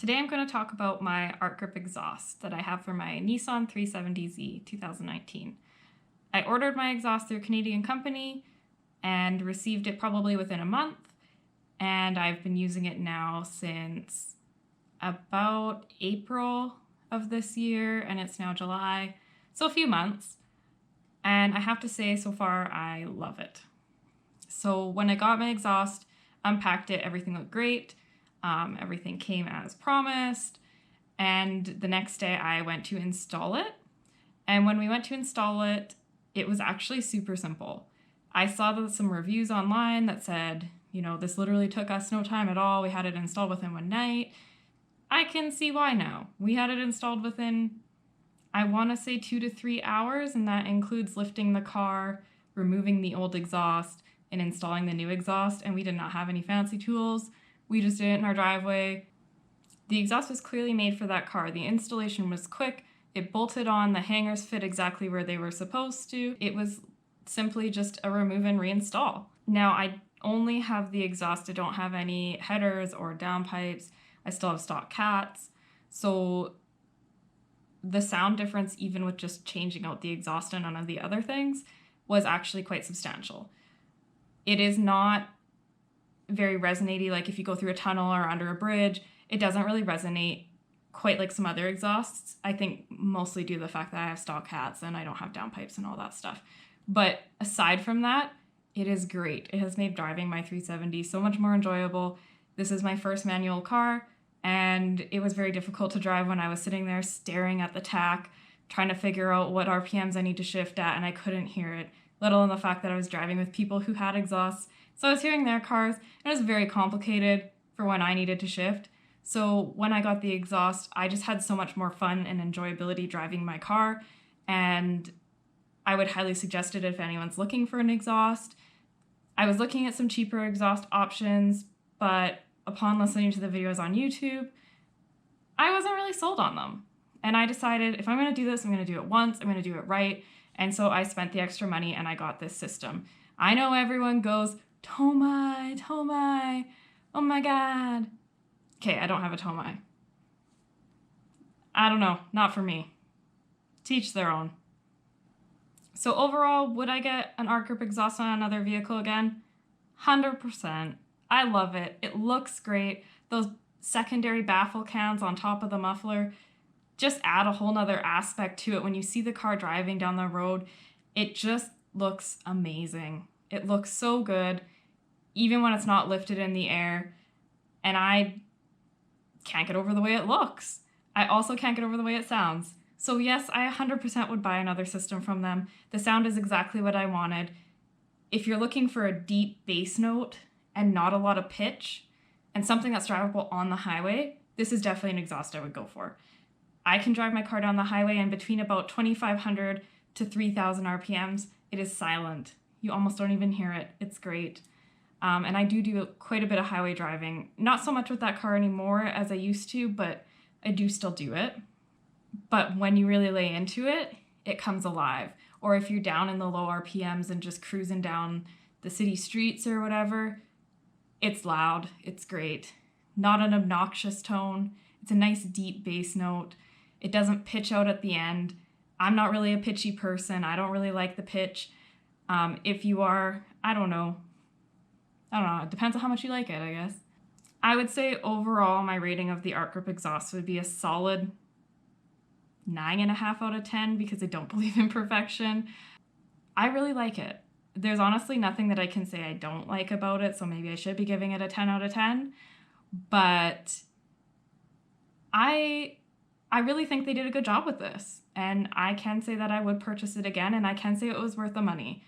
Today I'm going to talk about my Ark GRiP exhaust that I have for my Nissan 370z 2019. I ordered my exhaust through a Canadian company and received it probably within a month, and I've been using it now since about April of this year, and it's now July, so a few months. And I have to say, so far, I love it. So when I got my exhaust, unpacked it, everything looked great. Everything came as promised. And the next day I went to install it. And when we went to install it, it was actually super simple. I saw some reviews online that said, this literally took us no time at all. We had it installed within one night. I can see why now. We had it installed within, I want to say 2 to 3 hours, and that includes lifting the car, removing the old exhaust, and installing the new exhaust, and we did not have any fancy tools. We just did it in our driveway. The exhaust was clearly made for that car. The installation was quick. It bolted on. The hangers fit exactly where they were supposed to. It was simply just a remove and reinstall. Now, I only have the exhaust. I don't have any headers or downpipes. I still have stock cats. So the sound difference, even with just changing out the exhaust and none of the other things, was actually quite substantial. It is not very resonate-y, like if you go through a tunnel or under a bridge, it doesn't really resonate quite like some other exhausts. I think mostly due to the fact that I have stock hats and I don't have downpipes and all that stuff. But aside from that, it is great. It has made driving my 370 so much more enjoyable. This is my first manual car, and it was very difficult to drive when I was sitting there staring at the tach, trying to figure out what RPMs I need to shift at, and I couldn't hear it, let alone the fact that I was driving with people who had exhausts. So I was hearing their cars, and it was very complicated for when I needed to shift. So when I got the exhaust, I just had so much more fun and enjoyability driving my car, and I would highly suggest it if anyone's looking for an exhaust. I was looking at some cheaper exhaust options, but upon listening to the videos on YouTube, I wasn't really sold on them. And I decided if I'm going to do this, I'm going to do it once, I'm going to do it right. And so I spent the extra money and I got this system. I know everyone goes, Tomai, oh my God. Okay, I don't have a Tomai. I don't know, not for me. Teach their own. So overall, would I get an Ark GRiP exhaust on another vehicle again? 100%. I love it. It looks great. Those secondary baffle cans on top of the muffler just add a whole nother aspect to it. When you see the car driving down the road, it just looks amazing. It looks so good, even when it's not lifted in the air. And I can't get over the way it looks. I also can't get over the way it sounds. So yes, I 100% would buy another system from them. The sound is exactly what I wanted. If you're looking for a deep bass note and not a lot of pitch, and something that's drivable on the highway, this is definitely an exhaust I would go for. I can drive my car down the highway, and between about 2,500 to 3,000 RPMs, it is silent. You almost don't even hear it. It's great. And I do quite a bit of highway driving. Not so much with that car anymore as I used to, but I do still do it. But when you really lay into it, it comes alive. Or if you're down in the low RPMs and just cruising down the city streets or whatever, it's loud. It's great. Not an obnoxious tone. It's a nice deep bass note. It doesn't pitch out at the end. I'm not really a pitchy person. I don't really like the pitch. If you are, I don't know. It depends on how much you like it, I guess. I would say overall my rating of the Ark GRiP exhaust would be a solid 9.5 out of 10 because I don't believe in perfection. I really like it. There's honestly nothing that I can say I don't like about it, so maybe I should be giving it a 10 out of 10. But I really think they did a good job with this. And I can say that I would purchase it again, and I can say it was worth the money.